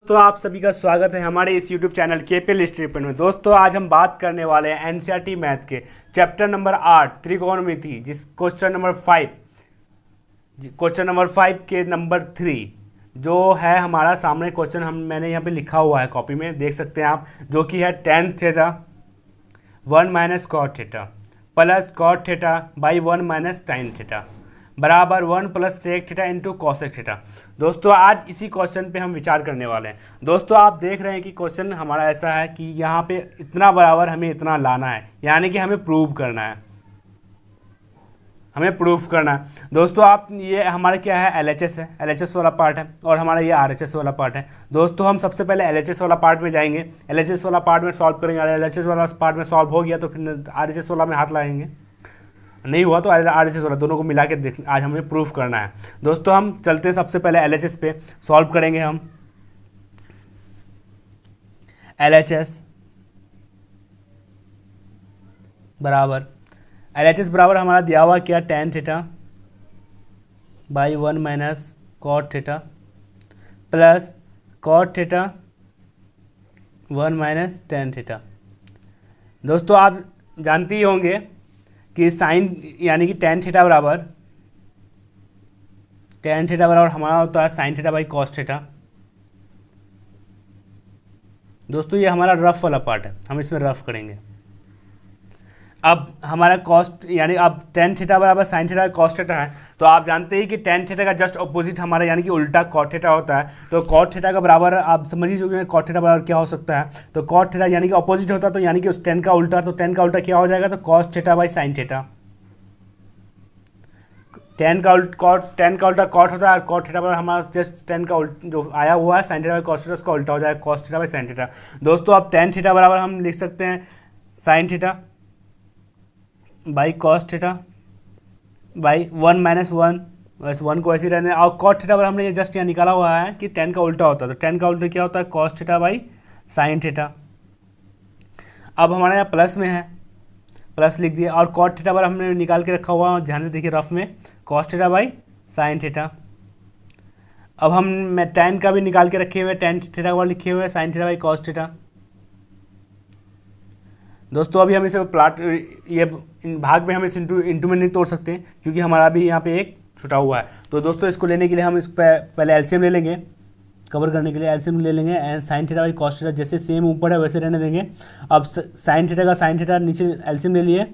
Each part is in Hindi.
तो आप सभी का स्वागत है हमारे इस YouTube चैनल केपीएल हिस्ट्री में। दोस्तों आज हम बात करने वाले हैं एनसीईआरटी मैथ के चैप्टर नंबर 8 त्रिकोणमिति, जिस क्वेश्चन नंबर 5 के नंबर 3 जो है हमारा सामने क्वेश्चन मैंने यहाँ पे लिखा हुआ है, कॉपी में देख सकते हैं आप, जो कि है tan theta 1 minus cot theta plus cot theta by 1 minus sin theta बराबर 1 plus sec theta into cosec theta. दोस्तों आज इसी क्वेश्चन पे हम विचार करने वाले हैं। दोस्तों आप देख रहे हैं कि क्वेश्चन हमारा ऐसा है कि यहाँ पे इतना बराबर हमें इतना लाना है, यानी कि हमें प्रूव करना है, दोस्तों आप ये हमारा क्या है, एलएचएस है, एलएचएस वाला पार्ट है, और हमारा ये आरएचएस वाला पार्ट है। दोस्तों हम सबसे पहले एलएचएस वाला पार्ट में जाएंगे, एलएचएस वाला पार्ट में सॉल्व करेंगे। एलएचएस वाला पार्ट में सॉल्व हो गया तो फिर आरएचएस वाला में हाथ लगाएंगे, नहीं हुआ तो आरएचएस वाला, दोनों को मिला के देख आज हमें प्रूफ करना है। दोस्तों हम चलते हैं सबसे पहले एलएचएस पे, सॉल्व करेंगे हम। एलएचएस बराबर हमारा दिया हुआ क्या, tan theta by 1 minus cot theta plus cot theta 1 minus tan theta. दोस्तों आप जानते ही होंगे कि साइन यानी कि tan थीटा बराबर हमारा होता है sine theta by cos theta. दोस्तों ये हमारा रफ वाला पार्ट है, हम इसमें रफ करेंगे। अब हमारा कॉस्ट यानी अब tan थीटा बराबर साइन थीटा कॉस थीटा है, तो आप जानते ही कि tan थीटा का जस्ट ऑपोजिट हमारा यानी कि उल्टा कॉट थीटा होता है। तो कॉट थीटा का बराबर आप समझ ही चुके हैं, कॉट थीटा बराबर क्या हो सकता है, तो कॉट थीटा यानी कि ऑपोजिट होता है, तो यानी कि उस tan का उल्टा, तो tan का उल्टा क्या हो जाएगा, तो cos theta by sine theta. tan का उल्टा कॉट होता है, कॉट थीटा बराबर हमारा जस्ट tan का जो आया हुआ है sine theta by cos theta, उसका उल्टा हो जाएगा cos theta by sine theta. दोस्तों अब tan थीटा बराबर हम लिख सकते हैं sine theta by cos theta by 1 minus 1, बस 1 को ऐसे ही रहने। और कॉट थीटा पर हमने ये जस्ट यहाँ निकाला हुआ है कि tan का उल्टा होता है, तो tan का उल्टा क्या होता है, cos theta by sine theta. अब हमारे यहाँ प्लस में है, प्लस लिख दिया, और कॉट थीटा पर हमने निकाल के रखा हुआ, ध्यान से देखिए रफ में, cos theta by sine theta. अब हम tan का भी निकाल के रखे हुए, tan थीटा का लिखे हुए sine theta by cos theta. दोस्तों अभी हम इसे प्लाट ये भाग में हम इस इंटू में नहीं तोड़ सकते, क्योंकि हमारा भी यहाँ पे एक छुटा हुआ है। तो दोस्तों इसको लेने के लिए हम इस पर पहले एलसीएम ले लेंगे, कवर करने के लिए एलसीएम ले लेंगे। And sine theta by cos theta जैसे सेम ऊपर है वैसे रहने देंगे। अब साइन थीटा नीचे एलसीएम ले लिए।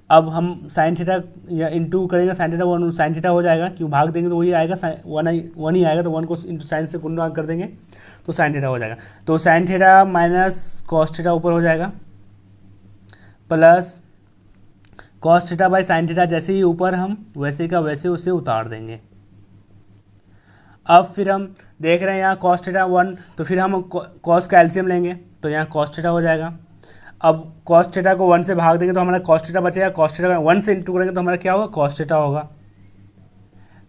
अब हम साइन थीटा या इंटू करेंगे, साइन थीटा हो जाएगा, क्यों भाग देंगे तो वही आएगा, 1 ही आएगा, तो 1 को इंटू साइन से गुणा कर देंगे तो साइन थीटा हो जाएगा। तो sine theta minus cos theta ऊपर हो जाएगा, plus cos theta by sine theta, जैसे ही ऊपर हम वैसे का वैसे उसे उतार देंगे। अब फिर हम देख रहे हैं यहाँ कॉस थीटा 1, तो फिर हम कॉस का एलसीएम लेंगे, तो यहाँ कॉस थीटा हो जाएगा। अब कॉस थीटा को 1 से भाग देंगे तो हमारा कॉस थीटा बचेगा, कॉस थीटा 1 से इंटू करेंगे तो हमारा क्या होगा, कॉस थीटा होगा।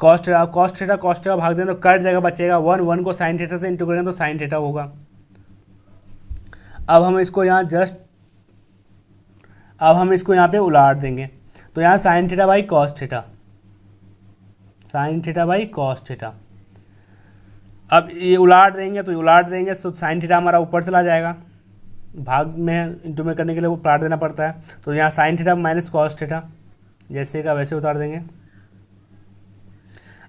कॉस थीटा भाग देंगे तो कट जाएगा, बचेगा 1 को साइन थीटा से इंटू करेंगे तो साइन थीटा होगा। अब हम इसको यहाँ पे उलाट देंगे, तो यहाँ sine theta by cos theta, अब ये उलाट देंगे तो साइन थीटा हमारा ऊपर चला जाएगा, भाग में इंटू में करने के लिए वो उलाट देना पड़ता है। तो यहाँ sine theta minus cos theta जैसे का वैसे उतार देंगे।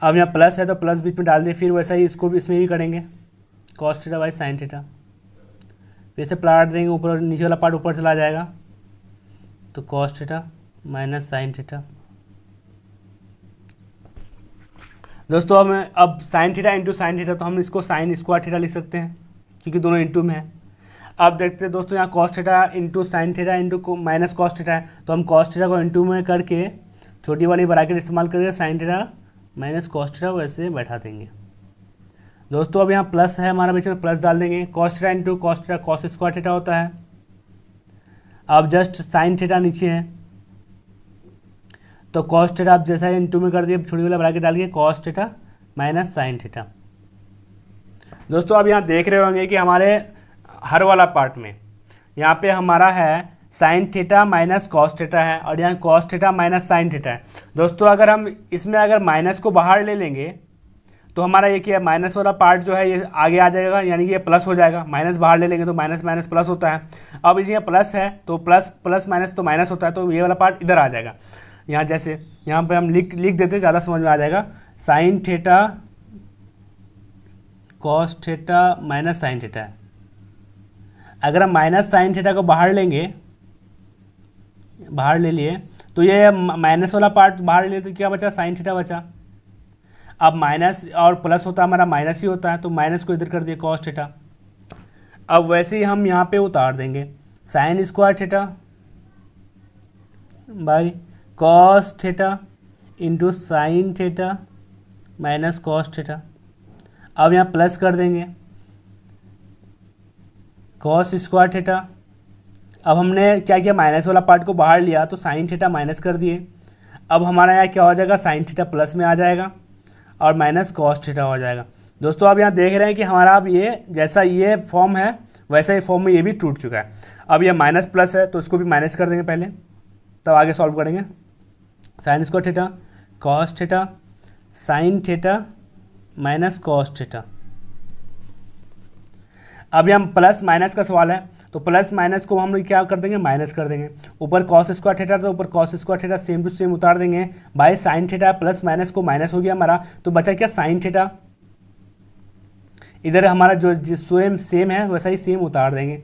अब यहाँ प्लस है तो प्लस बीच में डाल दिए, फिर वैसा ही इसको भी इसमें भी करेंगे, cos theta by sine theta, फिर से प्लाट देंगे, ऊपर नीचे वाला पार्ट ऊपर चला जाएगा, तो cos theta minus sin theta. दोस्तों अब sign theta into sin theta, तो हम इसको साइन स्क्वायर थीटा लिख सकते हैं, क्योंकि दोनों इंटू में है। अब देखते हैं दोस्तों यहाँ cos theta into sin theta into minus cos theta है, तो हम कॉस थीटा को इंटू में करके छोटी वाली ब्रैकेट इस्तेमाल करके sine theta minus cos theta वैसे बैठा देंगे। दोस्तों अब यहाँ प्लस है हमारा, बीच में प्लस डाल देंगे, cos theta into cos theta cos square theta होता है। अब जस्ट साइन थीटा नीचे है, तो कॉस थीटा आप जैसा इंटू में कर दिए, छोटी वाला ब्रैकेट डालिए, cos theta minus sin theta. दोस्तों अब यहाँ देख रहे होंगे कि हमारे हर वाला पार्ट में यहाँ पे हमारा है sine theta minus cos theta है, और यहाँ cos theta minus sin theta है। दोस्तों अगर हम इसमें अगर माइनस को बाहर ले लेंगे तो हमारा ये क्या माइनस वाला पार्ट जो है ये आगे आ जाएगा, यानी कि ये प्लस हो जाएगा। माइनस बाहर ले लेंगे तो माइनस माइनस प्लस होता है। अब ये प्लस है तो प्लस प्लस माइनस तो माइनस होता है, तो ये वाला पार्ट इधर आ जाएगा। यहाँ जैसे यहाँ पे हम लिख देते, ज़्यादा समझ में आ जाएगा। Sine theta cos theta minus sin theta है। अगर हम माइनस साइन थीटा को बाहर लेंगे, बाहर ले लिए, तो ये माइनस वाला पार्ट बाहर ले लिए तो क्या बचा, साइन थीटा बचा। अब माइनस और प्लस होता है हमारा माइनस ही होता है, तो माइनस को इधर कर दिए कॉस थीटा। अब वैसे ही हम यहाँ पे उतार देंगे sine square theta by cos theta into sin theta minus cos theta. अब यहाँ प्लस कर देंगे कॉस स्क्वायर थीटा। अब हमने क्या किया, माइनस वाला पार्ट को बाहर लिया तो साइन थीटा माइनस कर दिए। अब हमारा यहाँ क्या हो जाएगा, साइन थीटा प्लस में आ जाएगा और माइनस कॉस थीटा हो जाएगा। दोस्तों आप यहाँ देख रहे हैं कि हमारा अब ये जैसा ये फॉर्म है वैसा ही फॉर्म में ये भी टूट चुका है। अब ये माइनस प्लस है तो इसको भी माइनस कर देंगे पहले, तब आगे सॉल्व करेंगे। Sine square theta cos theta sine theta minus cos theta. अब हम प्लस माइनस का सवाल है तो प्लस माइनस को हम लोग क्या कर देंगे, माइनस कर देंगे। ऊपर कॉस स्क्वायर थीटा तो ऊपर cos square theta same to same उतार देंगे by sin theta. Plus minus को माइनस हो गया हमारा, तो बचा क्या, साइन थीटा। इधर हमारा जो जिस सेम है वैसा ही सेम उतार देंगे।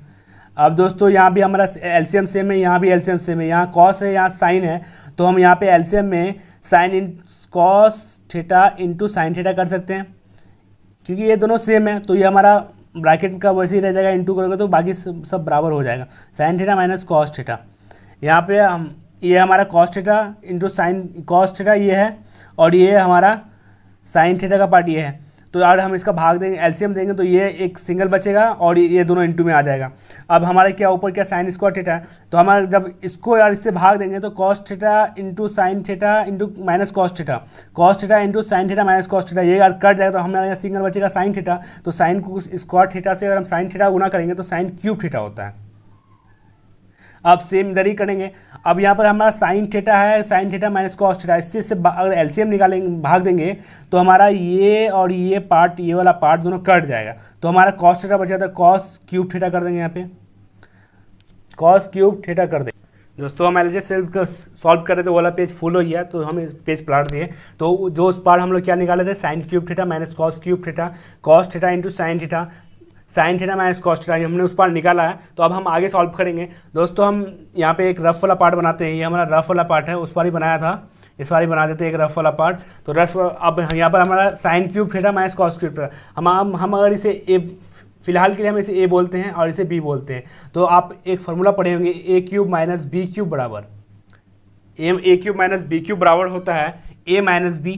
अब दोस्तों यहाँ भी हमारा एलसीएम सेम है, यहाँ भी एलसीएम सेम है। यहाँ कॉस है यहाँ साइन है, तो हम यहाँ पे एलसीएम में साइन इन cos theta into sin theta कर सकते हैं, क्योंकि ये दोनों सेम है। तो ये हमारा ब्रैकेट का वैसे ही रह जाएगा, इंटू करोगे तो बाकी सब बराबर हो जाएगा। Sine theta minus cos theta, यहाँ पे हम ये हमारा cos theta into sine cos theta ये है, और ये हमारा साइन थीटा का पार्ट ये है। तो यार हम इसका भाग देंगे, एलसीएम देंगे, तो ये एक सिंगल बचेगा और ये दोनों इंटू में आ जाएगा। अब हमारे क्या ऊपर क्या साइन स्क्वायर थीटा है, तो हमारा जब इसको यार इससे भाग देंगे तो cos theta into sin theta into minus cos theta into sin theta minus cos theta, ये यार कट जाएगा तो हमारे यहाँ सिंगल बचेगा साइन थीटा। तो साइन को स्क्वायर थीटा से अगर हम साइन थीटा गुना करेंगे तो साइन क्यूब थीटा होता है। अब सेम इधर ही करेंगे। अब यहाँ पर हमारा साइन थीटा है, sine theta minus cos theta, इससे अगर एलसीएम निकालेंगे भाग देंगे तो हमारा ये और ये पार्ट, ये वाला पार्ट दोनों कट जाएगा। तो हमारा कॉस थीटा बच जाता है, कॉस क्यूब थीटा कर देंगे, यहाँ पे कॉस क्यूब थीटा कर देंगे। दोस्तों हम एलजे सॉल्व कर रहे थे, वो वाला पेज फुल हो गया तो हम पेज पलट दिए। तो जो उस पार्ट हम लोग क्या निकाले थे, sine cube theta minus cos cube theta, cos theta into sin theta, sine theta minus cos theta, हमने उस पार्ट निकाला है। तो अब हम आगे सॉल्व करेंगे। दोस्तों हम यहाँ पे एक रफ वाला पार्ट बनाते हैं, ये हमारा रफ वाला पार्ट है, उस बार ही बनाया था, इस बार ही बना देते हैं एक रफ वाला पार्ट। तो अब यहाँ पर हमारा sine cube theta minus cos cube theta, हम अगर इसे ए, फिलहाल के लिए हम इसे ए बोलते हैं और इसे बी बोलते हैं। तो आप एक फार्मूला पढ़े होंगे, A cube minus B cube बराबर A cube minus B cube बराबर होता है A minus B,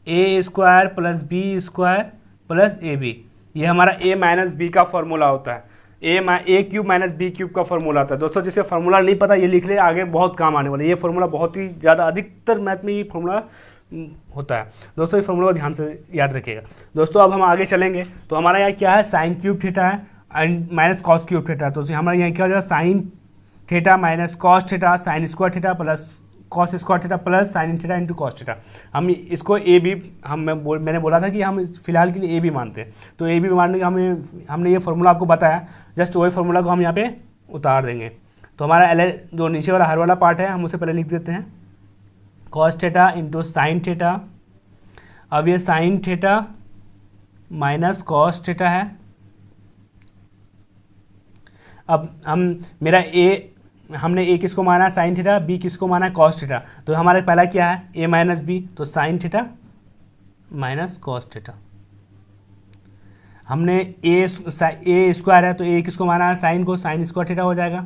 A square plus B square plus A B. ये हमारा ए माइनस बी का फॉर्मूला होता है, A cube minus B cube का फॉर्मूला होता है। दोस्तों जिसे फॉर्मूला नहीं पता ये लिख ले, आगे बहुत काम आने वाला है। ये फॉर्मूला बहुत ही ज़्यादा, अधिकतर मैथ में ये फॉर्मूला होता है। दोस्तों इस फॉर्मूला को ध्यान से याद रखिएगा। दोस्तों अब हम आगे चलेंगे, तो हमारा यहाँ क्या है, साइन क्यूब थीटा है and minus cos cube theta. तो हमारे यहाँ क्या हो जाएगा, sine theta minus cos theta sine square theta plus cos square theta plus sign theta into cos theta. हम इसको ए बी, मैंने बोला था कि हम फिलहाल के लिए ए बी मानते हैं, तो ए बी मानने का हमने ये फार्मूला आपको बताया, जस्ट वही फार्मूला को हम यहाँ पे उतार देंगे। तो हमारा जो नीचे वाला हर वाला पार्ट है हम उसे पहले लिख देते हैं, cos theta into sin theta. अब ये sine theta minus cos theta है। अब हमने ए किसको माना है, साइन थीटा, बी किसको माना है, कॉस थीटा। तो हमारे पहला क्या है, ए माइनस बी, तो sine theta minus cos theta. हमने ए स्क्वायर है तो ए किसको माना है, साइन को, साइन स्क्वायर थीटा हो जाएगा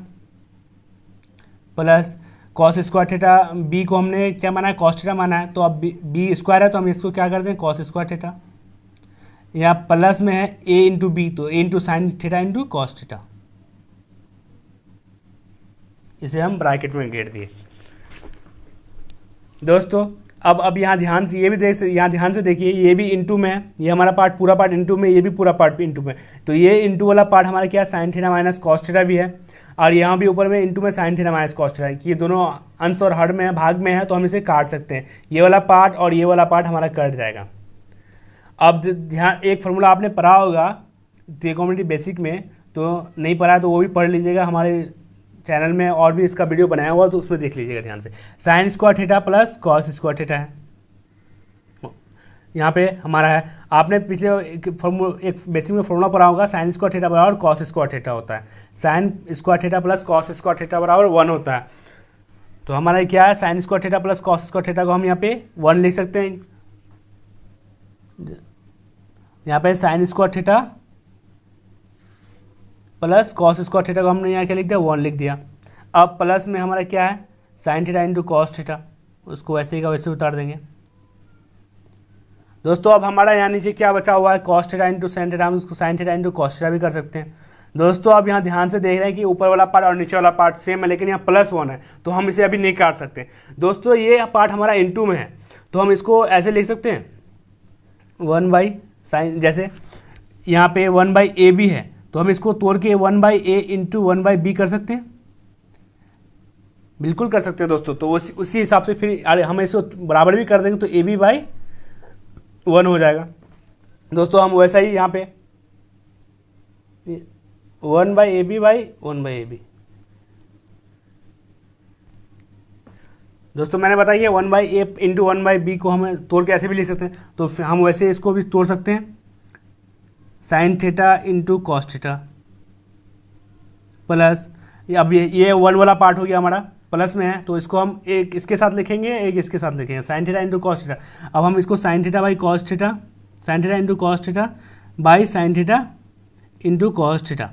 plus cos square theta, B को हमने क्या माना है, कॉस थीटा माना है। तो अब बी स्क्वायर है तो हम इसको क्या करते हैं, कॉस स्क्वायर थीटा। यहाँ प्लस में है ए इंटू बी, तो A into sin theta into cos theta, इसे हम ब्रैकेट में घेर दिए। दोस्तों अब यहाँ ध्यान से ये भी यहाँ ध्यान से देखिए, ये भी इंटू में है, ये हमारा पार्ट पूरा पार्ट इंटू में, ये भी पूरा पार्ट इंटू में। तो ये इंटू वाला पार्ट हमारा क्या sine theta minus cos theta भी है, और यहाँ भी ऊपर में इंटू में sine theta minus cos theta, ये दोनों अंश और हर में है, भाग में है, तो हम इसे काट सकते हैं। ये वाला पार्ट और ये वाला पार्ट हमारा कट जाएगा। अब ध्यान, एक फार्मूला आपने पढ़ा होगा ट्रिग्नोमेट्री बेसिक में, तो नहीं पढ़ा है तो वो भी पढ़ लीजिएगा, हमारे चैनल में और भी इसका वीडियो बनाया हुआ, तो उसमें देख लीजिएगा ध्यान से। Sine square theta plus cos square theta है, यहाँ पे हमारा है। आपने पिछले एक बेसिक में फॉर्मूला पढ़ा होगा, साइन स्क्वायर थीटा बराबर कॉस स्क्वायर थीटा होता है। Sine square theta plus cos square theta बराबर 1 होता है। तो हमारा क्या है, sine square theta plus cos square theta को हम यहाँ पे 1 लिख सकते हैं। यहाँ पे sine square theta plus cos square theta को हमने यहाँ क्या लिख दिया, 1 लिख दिया। अब प्लस में हमारा क्या है, sign theta into cos theta, उसको वैसे ही का वैसे उतार देंगे। दोस्तों अब हमारा यहाँ नीचे क्या बचा हुआ है, cos theta into sin theta, हम उसको sign theta into cos theta भी कर सकते हैं। दोस्तों अब यहाँ ध्यान से देख रहे हैं कि ऊपर वाला पार्ट और नीचे वाला पार्ट सेम है, लेकिन यहाँ +1 है, तो हम इसे अभी नहीं काट सकते। दोस्तों ये पार्ट हमारा इंटू में है, तो हम इसको ऐसे लिख सकते हैं 1 बाई साइन, जैसे यहाँ पे 1 बाई ए बी है, तो हम इसको तोड़ के 1 by A into 1 by B कर सकते हैं, बिल्कुल कर सकते हैं दोस्तों। तो उसी हिसाब से फिर हम इसको बराबर भी कर देंगे, तो ए बी बाई 1 हो जाएगा। दोस्तों हम वैसा ही यहाँ पे 1 by A B by 1 by A B, दोस्तों मैंने बताइए 1 by A into 1 by B को हम तोड़ के ऐसे भी लिख सकते हैं, तो हम वैसे इसको भी तोड़ सकते हैं, sign theta into cos theta plus, अब ये 1 वाला पार्ट हो गया हमारा, प्लस में है, तो इसको हम एक इसके साथ लिखेंगे, एक इसके साथ लिखेंगे, sign theta into cos theta. अब हम इसको sine theta by cos theta, sign theta into cos theta by sine theta into cos theta.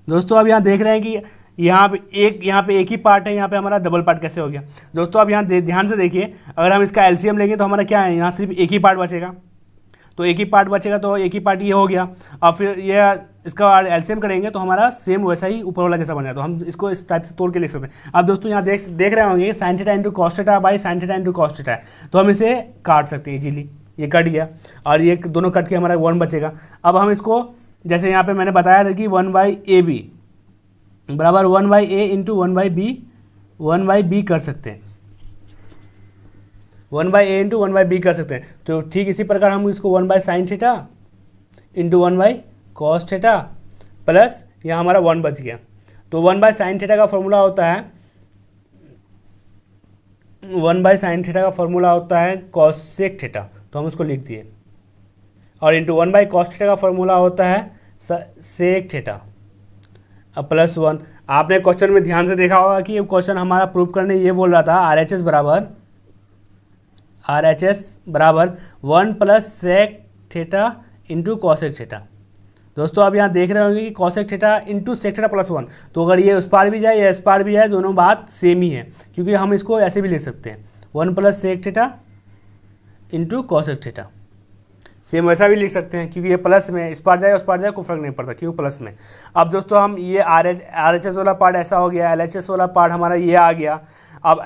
दोस्तों अब यहाँ देख रहे हैं कि यहाँ पे एक ही पार्ट है, यहाँ पे हमारा डबल पार्ट कैसे हो गया। दोस्तों अब यहाँ ध्यान से देखिए, अगर हम इसका एलसीएम लेंगे तो हमारा क्या है, यहाँ सिर्फ एक ही पार्ट बचेगा, तो एक ही पार्ट बचेगा, तो एक ही पार्ट ये हो गया। और फिर ये इसका एलसीएम करेंगे तो हमारा सेम वैसा ही ऊपर वाला जैसा बन जाए, तो हम इसको इस टाइप से तोड़ के लिख सकते हैं। अब दोस्तों यहाँ देख रहे होंगे sign theta into cos theta by sine theta into cos theta है, तो हम इसे काट सकते हैं इजीली, ये कट गया और ये दोनों कट के हमारा 1 बचेगा। अब हम इसको जैसे यहाँ पे मैंने बताया था कि 1 बाई ए बी बराबर 1 by A into 1 by B कर सकते हैं, 1 by A into 1 by B कर सकते हैं। तो ठीक इसी प्रकार हम इसको 1 by sine theta into 1 by cos theta plus यहाँ हमारा 1 बच गया। तो 1 बाई साइन थीटा का फॉर्मूला होता है, 1 बाई साइन थीटा का फॉर्मूला होता है कॉसेक थीटा, तो हम उसको लिख दिए, और इंटू 1 बाई कॉस थीटा का फॉर्मूला होता है सेक थीटा। अब +1, आपने क्वेश्चन में ध्यान से देखा होगा कि ये क्वेश्चन हमारा प्रूव करने ये बोल रहा था RHS बराबर 1 plus sec theta into cosec theta. दोस्तों अब यहाँ देख रहे होंगे कि cosec theta into sec theta +1, तो अगर ये उस पार भी जाए या इस पार भी जाए, दोनों बात सेम ही है, क्योंकि हम इसको ऐसे भी लिख सकते हैं 1 plus sec theta into cosec theta, same वैसा भी लिख सकते हैं, क्योंकि ये प्लस में इस पार जाए उस पार जाए कोई फर्क नहीं पड़ता, क्यों प्लस में। अब दोस्तों हम ये RHS वाला पार्ट ऐसा हो गया, LHS वाला पार्ट हमारा ये आ गया। अब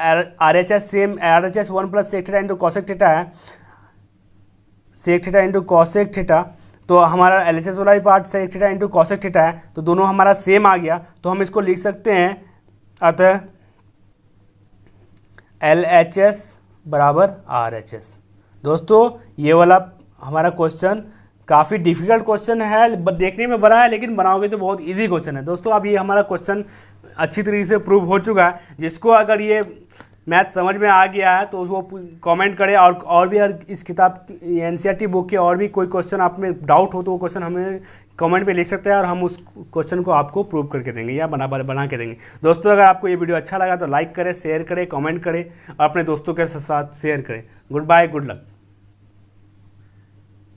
RHS same RHS 1 plus sec theta into cosec theta है, sec theta into cosec theta, तो हमारा LHS वाला भी part sec theta into cosec theta है, तो दोनों हमारा सेम आ गया, तो हम इसको लिख सकते हैं, अतः LHS बराबर RHS। दोस्तों ये वाला हमारा क्वेश्चन काफ़ी डिफिकल्ट क्वेश्चन है, देखने में बड़ा है, लेकिन बनाओगे तो बहुत इजी क्वेश्चन है। दोस्तों अब ये हमारा क्वेश्चन अच्छी तरीके से प्रूव हो चुका है। जिसको अगर ये मैथ समझ में आ गया है तो वो कमेंट करें, और भी अगर इस किताब NCERT बुक के और भी कोई क्वेश्चन आप में डाउट हो तो वो क्वेश्चन हमें कमेंट पे लिख सकते हैं, और हम उस क्वेश्चन को आपको प्रूव करके देंगे या बना के देंगे। दोस्तों अगर आपको ये वीडियो अच्छा लगा तो लाइक करें, शेयर करें, कमेंट करें और अपने दोस्तों के साथ शेयर करें। Goodbye, good luck.